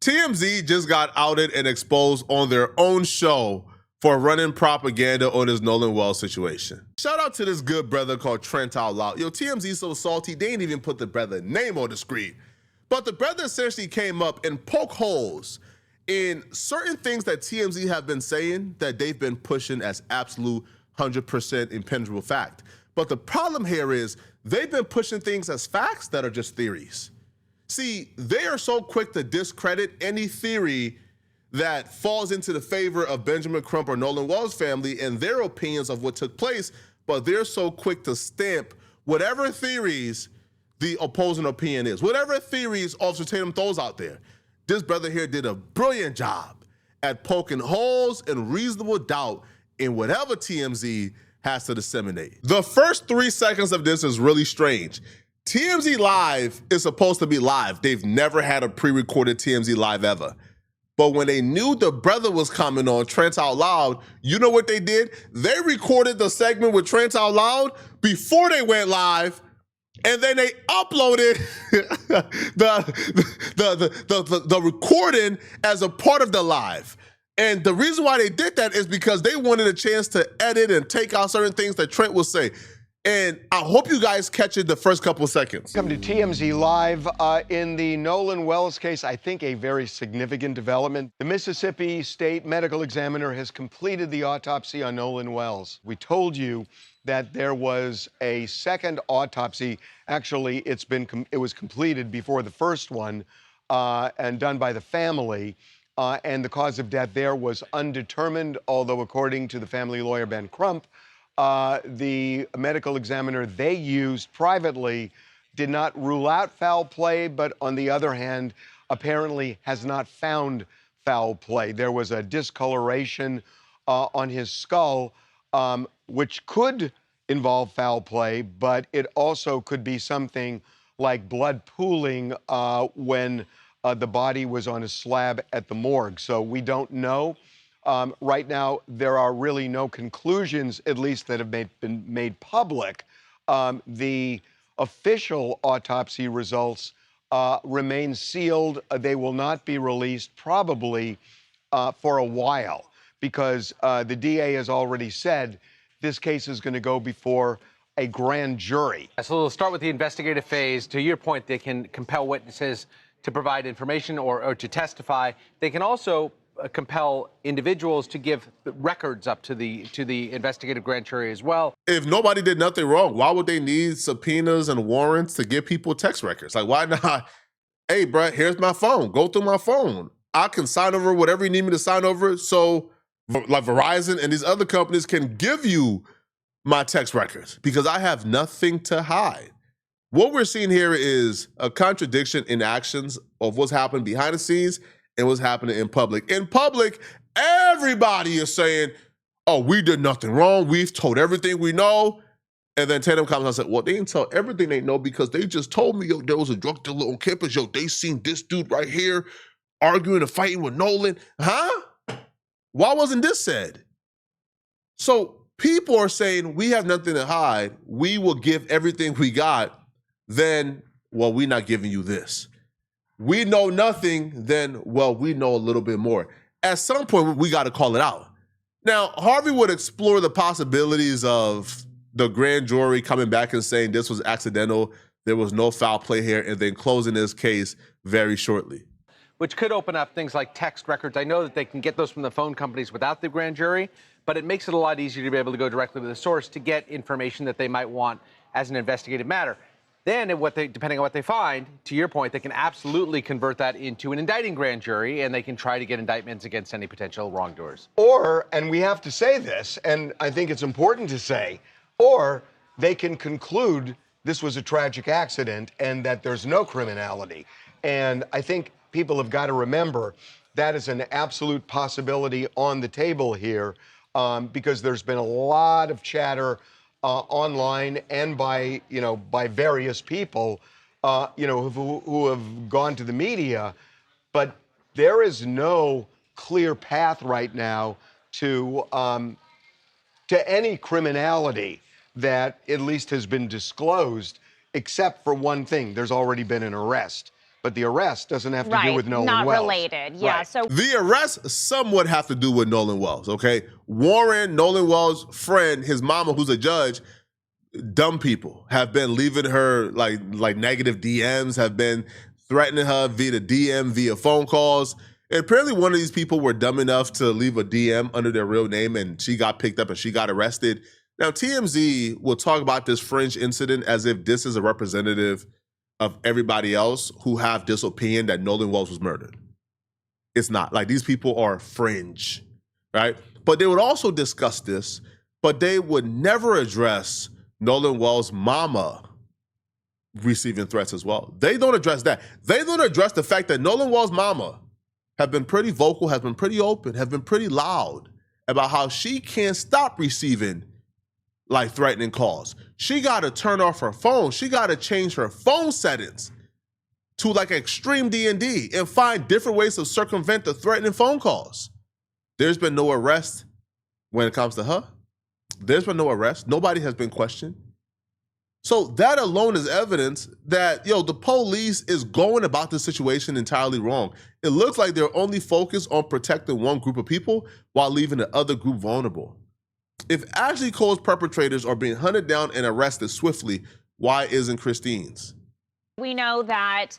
TMZ just got outed and exposed on their own show for running propaganda on this Nolan Wells situation. Shout out to this good brother called Trent Out Loud. Yo, TMZ so salty, they ain't even put the brother name on the screen. But the brother essentially came up and poked holes in certain things that TMZ have been saying that they've been pushing as absolute 100% impenetrable fact. But the problem here is they've been pushing things as facts that are just theories. See, they are so quick to discredit any theory that falls into the favor of Benjamin Crump or Nolan Wells family and their opinions of what took place, but they're so quick to stamp whatever theories the opposing opinion is, whatever theories Officer Tatum throws out there. This brother here did a brilliant job at poking holes and reasonable doubt in whatever TMZ has to disseminate. The first 3 seconds of this is really strange. TMZ Live is supposed to be live. They've never had a pre-recorded TMZ Live ever. But when they knew the brother was coming on, Trent Out Loud, you know what they did? They recorded the segment with Trent Out Loud before they went live, and then they uploaded the recording as a part of the live. And the reason why they did that is because they wanted a chance to edit and take out certain things that Trent would say. And I hope you guys catch it the first couple of seconds. Come to TMZ Live. In the Nolan Wells case, I think a very significant development. The Mississippi State Medical Examiner has completed the autopsy on Nolan Wells. We told you that there was a second autopsy. Actually, it was completed before the first one and done by the family. And the cause of death there was undetermined, although according to the family lawyer, Ben Crump, the medical examiner they used privately did not rule out foul play, but on the other hand, apparently has not found foul play. There was a discoloration on his skull, which could involve foul play, but it also could be something like blood pooling when the body was on a slab at the morgue. So we don't know. Right now, there are really no conclusions, at least that have been made public. The official autopsy results remain sealed. They will not be released probably for a while because the DA has already said this case is going to go before a grand jury. So we'll start with the investigative phase. To your point, they can compel witnesses to provide information or to testify. They can also compel individuals to give records up to the investigative grand jury as well. If nobody did nothing wrong, why would they need subpoenas and warrants to give people text records? Like, why not? Hey, bro, here's my phone. Go through my phone. I can sign over whatever you need me to sign over. So, like Verizon and these other companies can give you my text records because I have nothing to hide. What we're seeing here is a contradiction in actions of what's happened behind the scenes and what's happening in public. In public, everybody is saying, oh, we did nothing wrong. We've told everything we know. And then Tatum comes and said, well, they didn't tell everything they know because they just told me, yo, there was a drug dealer on campus. Yo, they seen this dude right here arguing and fighting with Nolan. Huh? Why wasn't this said? So people are saying, we have nothing to hide. We will give everything we got. Then, well, we're not giving you this. We know nothing, then, well, we know a little bit more. At some point, we got to call it out. Now, Harvey would explore the possibilities of the grand jury coming back and saying this was accidental, there was no foul play here, and then closing this case very shortly. Which could open up things like text records. I know that they can get those from the phone companies without the grand jury, but it makes it a lot easier to be able to go directly to the source to get information that they might want as an investigative matter. Then, depending on what they find, to your point, they can absolutely convert that into an indicting grand jury, and they can try to get indictments against any potential wrongdoers. Or, and we have to say this, and I think it's important to say, or they can conclude this was a tragic accident and that there's no criminality. And I think people have got to remember that is an absolute possibility on the table here because there's been a lot of chatter online and by various people, who have gone to the media, but there is no clear path right now to any criminality that at least has been disclosed, except for one thing: there's already been an arrest. But the arrest doesn't have to do with Nolan not Wells. related. Yeah. Right. So The arrests somewhat have to do with Nolan Wells, okay? Warren, Nolan Wells' friend, his mama, who's a judge, dumb people have been leaving her like negative DMs, have been threatening her via the DM, via phone calls. And apparently one of these people were dumb enough to leave a DM under their real name, and she got picked up and she got arrested. Now, TMZ will talk about this fringe incident as if this is a representative of everybody else who have this opinion that Nolan Wells was murdered. It's not. Like, these people are fringe, right? But they would also discuss this, but they would never address Nolan Wells' mama receiving threats as well. They don't address that. They don't address the fact that Nolan Wells' mama have been pretty vocal, has been pretty open, have been pretty loud about how she can't stop receiving like threatening calls. She got to turn off her phone. She got to change her phone settings to like extreme D&D and find different ways to circumvent the threatening phone calls. There's been no arrest when it comes to her. There's been no arrest. Nobody has been questioned. So that alone is evidence that, the police is going about this situation entirely wrong. It looks like they're only focused on protecting one group of people while leaving the other group vulnerable. If Ashley Cole's perpetrators are being hunted down and arrested swiftly, why isn't Christine's? we know that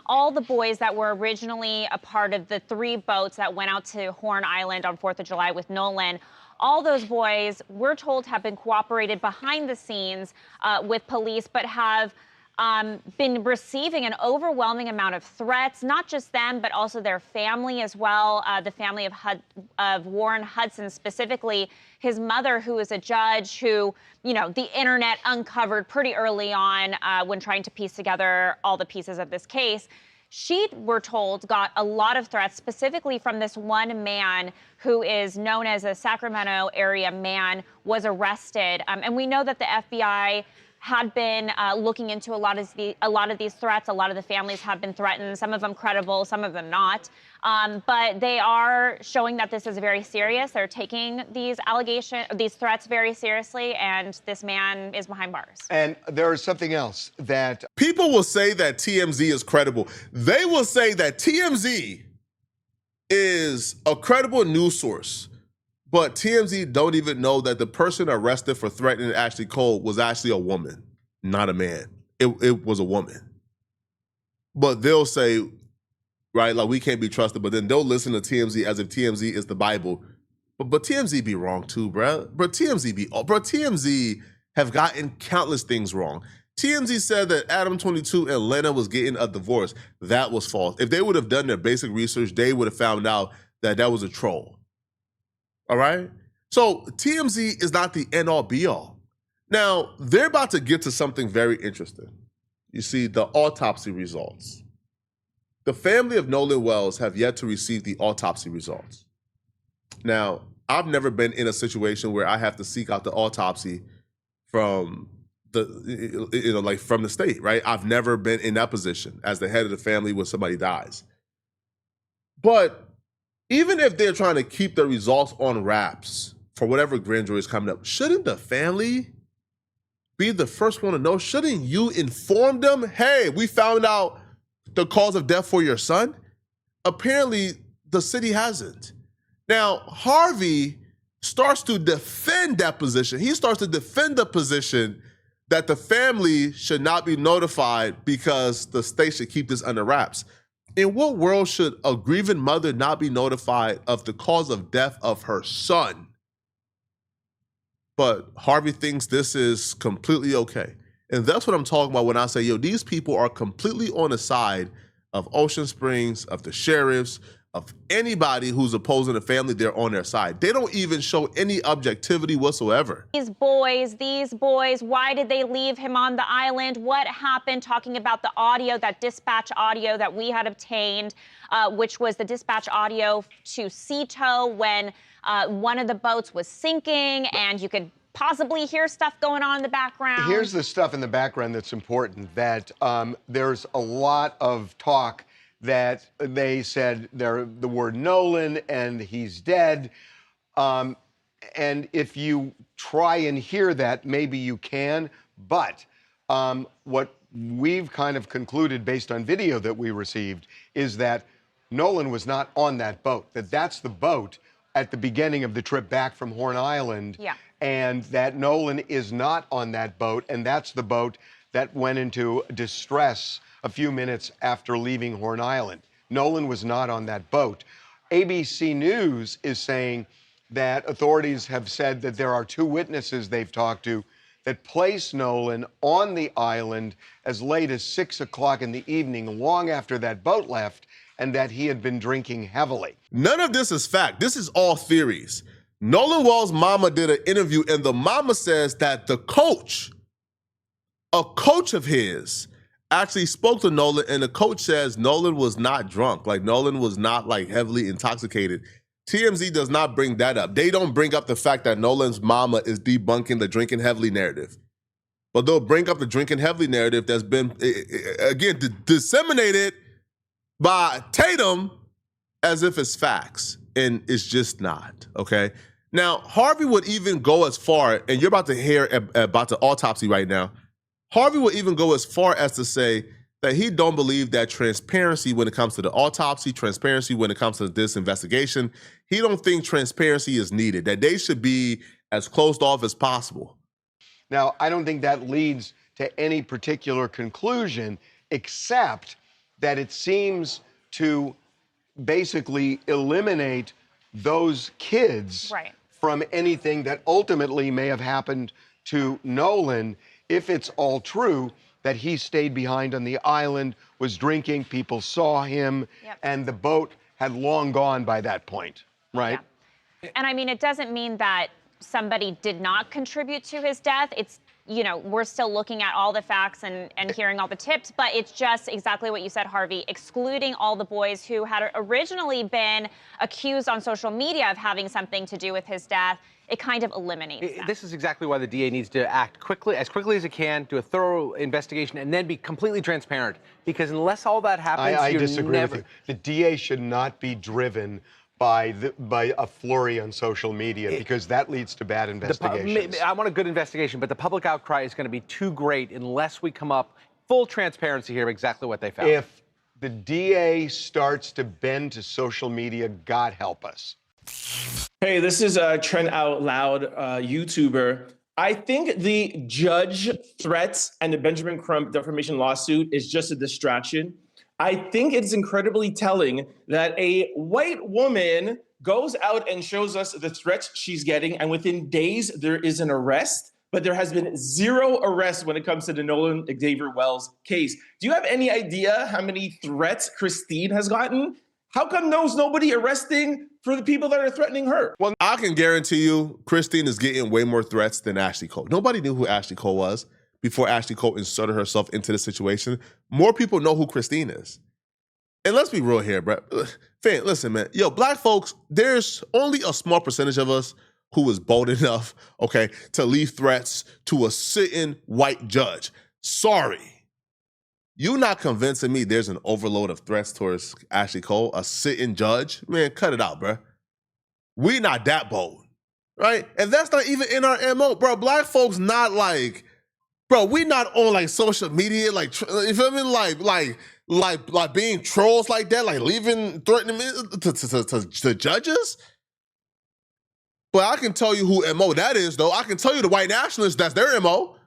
all the boys that were originally a part of the 3 boats that went out to Horn Island on 4th of July with Nolan, all those boys, we're told, have been cooperated behind the scenes with police, but have been receiving an overwhelming amount of threats, not just them, but also their family as well. The family of Warren Hudson specifically, his mother, who is a judge, who, the internet uncovered pretty early on when trying to piece together all the pieces of this case. She, we're told, got a lot of threats, specifically from this one man who is known as a Sacramento area man, was arrested. And we know that the FBI had been looking into a lot of these threats. A lot of the families have been threatened, some of them credible, some of them not. But they are showing that this is very serious. They're taking these threats very seriously, and this man is behind bars. And there is something else that people will say that TMZ is credible. They will say that TMZ is a credible news source. But TMZ don't even know that the person arrested for threatening Ashley Cole was actually a woman, not a man. It was a woman. But they'll say, right, like, we can't be trusted, but then they'll listen to TMZ as if TMZ is the Bible. But TMZ be wrong too, bro. TMZ have gotten countless things wrong. TMZ said that Adam 22 and Lena was getting a divorce. That was false. If they would have done their basic research, they would have found out that that was a troll. All right? So TMZ is not the end-all be-all. Now, they're about to get to something very interesting. You see, the autopsy results. The family of Nolan Wells have yet to receive the autopsy results. Now, I've never been in a situation where I have to seek out the autopsy from from the state, right? I've never been in that position as the head of the family when somebody dies. But even if they're trying to keep the results on wraps for whatever grand jury is coming up, shouldn't the family be the first one to know? Shouldn't you inform them, hey, we found out the cause of death for your son? Apparently, the city hasn't. Now, Harvey starts to defend that position. He starts to defend the position that the family should not be notified because the state should keep this under wraps. In what world should a grieving mother not be notified of the cause of death of her son? But Harvey thinks this is completely okay. And that's what I'm talking about when I say, these people are completely on the side of Ocean Springs, of the sheriffs, of anybody who's opposing the family. They're on their side. They don't even show any objectivity whatsoever. These boys, why did they leave him on the island? What happened? Talking about the audio, that dispatch audio that we had obtained, which was the dispatch audio to Cito when one of the boats was sinking, and you could possibly hear stuff going on in the background. Here's the stuff in the background that's important, that there's a lot of talk that they said the word Nolan and he's dead. And if you try and hear that, maybe you can. But what we've kind of concluded based on video that we received is that Nolan was not on that boat, that's the boat at the beginning of the trip back from Horn Island. Yeah. And that Nolan is not on that boat, and that's the boat that went into distress a few minutes after leaving Horn Island. Nolan was not on that boat. ABC News is saying that authorities have said that there are 2 witnesses they've talked to that placed Nolan on the island as late as 6 o'clock in the evening, long after that boat left, and that he had been drinking heavily. None of this is fact. This is all theories. Nolan Wells' mama did an interview, and the mama says that the coach, a coach of his, actually spoke to Nolan, and the coach says Nolan was not drunk. Like, Nolan was not, like, heavily intoxicated. TMZ does not bring that up. They don't bring up the fact that Nolan's mama is debunking the drinking heavily narrative. But they'll bring up the drinking heavily narrative that's been, again, disseminated by Tatum as if it's facts, and it's just not, okay? Now, Harvey would even go as far, and you're about to hear about the autopsy right now, Harvey would even go as far as to say that he don't believe that transparency when it comes to the autopsy, transparency when it comes to this investigation, he don't think transparency is needed, that they should be as closed off as possible. Now, I don't think that leads to any particular conclusion, except that it seems to basically eliminate those kids from anything that ultimately may have happened to Nolan if it's all true that he stayed behind on the island, was drinking, people saw him, and the boat had long gone by that point, right? Yeah. And I mean, it doesn't mean that somebody did not contribute to his death. It's, you know, we're still looking at all the facts and hearing all the tips, but it's just exactly what you said, Harvey, excluding all the boys who had originally been accused on social media of having something to do with his death. It kind of eliminates that. This is exactly why the DA needs to act quickly as it can, do a thorough investigation, and then be completely transparent. Because unless all that happens, I disagree with you. The DA should not be driven by a flurry on social media, because that leads to bad investigations. I want a good investigation, but the public outcry is going to be too great unless we come up full transparency here of exactly what they found. If the DA starts to bend to social media, God help us. Hey, this is Trent Out Loud, YouTuber. I think the judge threats and the Benjamin Crump defamation lawsuit is just a distraction. I think it's incredibly telling that a white woman goes out and shows us the threats she's getting, and within days there is an arrest, but there has been 0 arrests when it comes to the Nolan Xavier Wells case. Do you have any idea how many threats Christine has gotten? How come there's nobody arresting for the people that are threatening her? Well, I can guarantee you Christine is getting way more threats than Ashley Cole. Nobody knew who Ashley Cole was before Ashley Cole inserted herself into the situation. More people know who Christine is. And let's be real here, bro. Fan, listen, man. Yo, black folks, there's only a small percentage of us who is bold enough, okay, to leave threats to a sitting white judge. Sorry. You not convincing me there's an overload of threats towards Ashley Cole, a sitting judge? Man, cut it out, bro. We not that bold, right? And that's not even in our MO, bro. Black folks not like, bro, we not on like social media, like, you feel me? Like being trolls like that, like threatening to judges. But I can tell you who MO that is, though. I can tell you the white nationalists, that's their MO.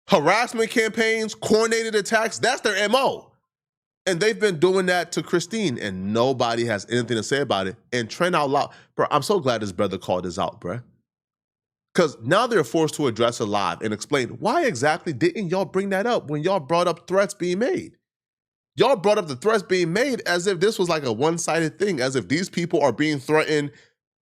Harassment campaigns, coordinated attacks, that's their MO. And they've been doing that to Christine, and nobody has anything to say about it. And Trent Out Loud, bro, I'm so glad his brother called this out, bro. Because now they're forced to address it live and explain, why exactly didn't y'all bring that up when y'all brought up threats being made? Y'all brought up the threats being made as if this was like a one-sided thing, as if these people are being threatened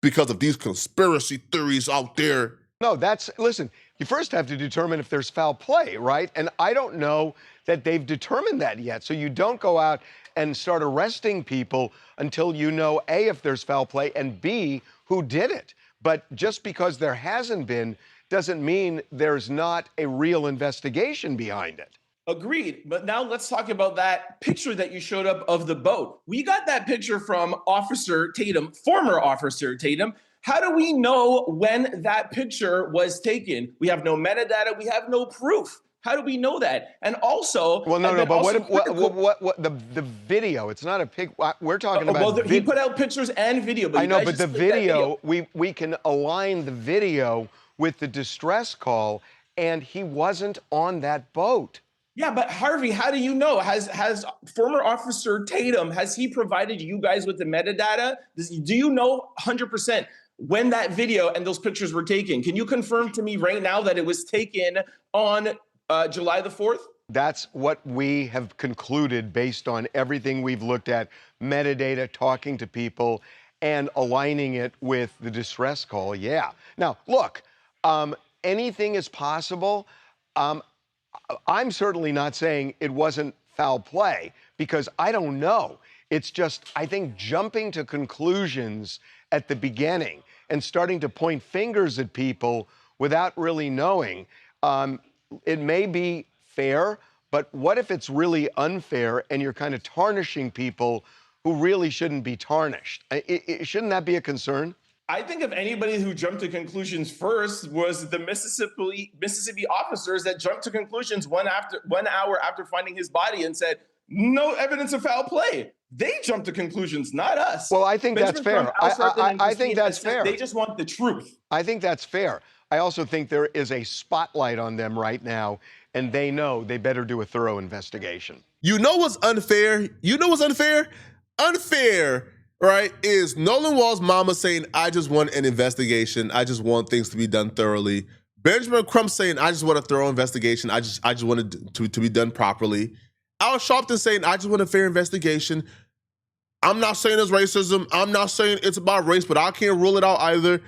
because of these conspiracy theories out there. No, listen, you first have to determine if there's foul play, right? And I don't know that they've determined that yet. So you don't go out and start arresting people until you know, A, if there's foul play, and B, who did it. But just because there hasn't been doesn't mean there's not a real investigation behind it. Agreed. But now let's talk about that picture that you showed up of the boat. We got that picture from Officer Tatum, former Officer Tatum. How do we know when that picture was taken? We have no metadata. We have no proof. How do we know that? And also, Well, no, I've no, been but also what the video? It's not a pic. We're talking about. he put out pictures and video. But I you know, guys but just the played that video, we can align the video with the distress call, and he wasn't on that boat. Yeah, but Harvey, how do you know? Has former Officer Tatum, has he provided you guys with the metadata? Do you know 100% when that video and those pictures were taken? Can you confirm to me right now that it was taken on July the 4th? That's what we have concluded based on everything we've looked at, metadata, talking to people, and aligning it with the distress call. Yeah. Now, look, anything is possible. I'm certainly not saying it wasn't foul play because I don't know. It's just, I think, jumping to conclusions at the beginning and starting to point fingers at people without really knowing. It may be fair, but what if it's really unfair and you're kind of tarnishing people who really shouldn't be tarnished? Shouldn't that be a concern? I think if anybody who jumped to conclusions first was the Mississippi officers that jumped to conclusions 1 hour after finding his body and said, no evidence of foul play. They jumped to conclusions, not us. Well, I think that's fair. I think that's fair. They just want the truth. I think that's fair. I also think there is a spotlight on them right now, and they know they better do a thorough investigation. You know what's unfair? You know what's unfair? Unfair, right, is Nolan Wall's mama saying, I just want an investigation. I just want things to be done thoroughly. Benjamin Crump saying, I just want a thorough investigation. I just want it to be done properly. Al Sharpton saying, I just want a fair investigation. I'm not saying it's racism. I'm not saying it's about race, but I can't rule it out either.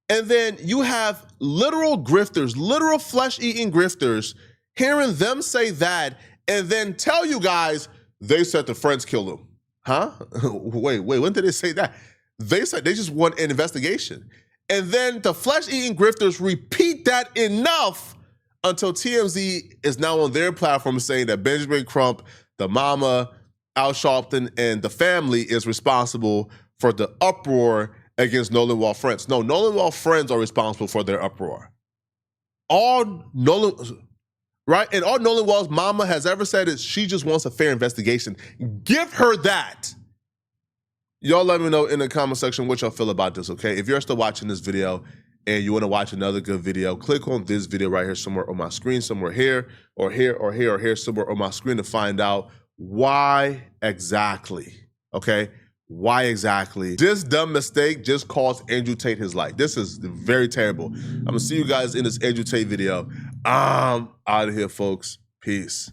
And then you have literal grifters, literal flesh-eating grifters, hearing them say that and then tell you guys, they said the friends killed him. Huh? Wait, when did they say that? They said they just want an investigation. And then the flesh-eating grifters repeat that enough until TMZ is now on their platform saying that Benjamin Crump, the mama, Al Sharpton, and the family is responsible for the uproar against Nolan Wall friends. No, Nolan Wall friends are responsible for their uproar. All Nolan Wall's mama has ever said is she just wants a fair investigation. Give her that. Y'all let me know in the comment section what y'all feel about this, okay? If you're still watching this video and you want to watch another good video, click on this video right here somewhere on my screen, somewhere here, or here, or here, or here, somewhere on my screen to find out why exactly, okay? Why exactly this dumb mistake just cost Andrew Tate his life. This is very terrible. I'm gonna see you guys in this Andrew Tate video. I'm out of here, folks. Peace.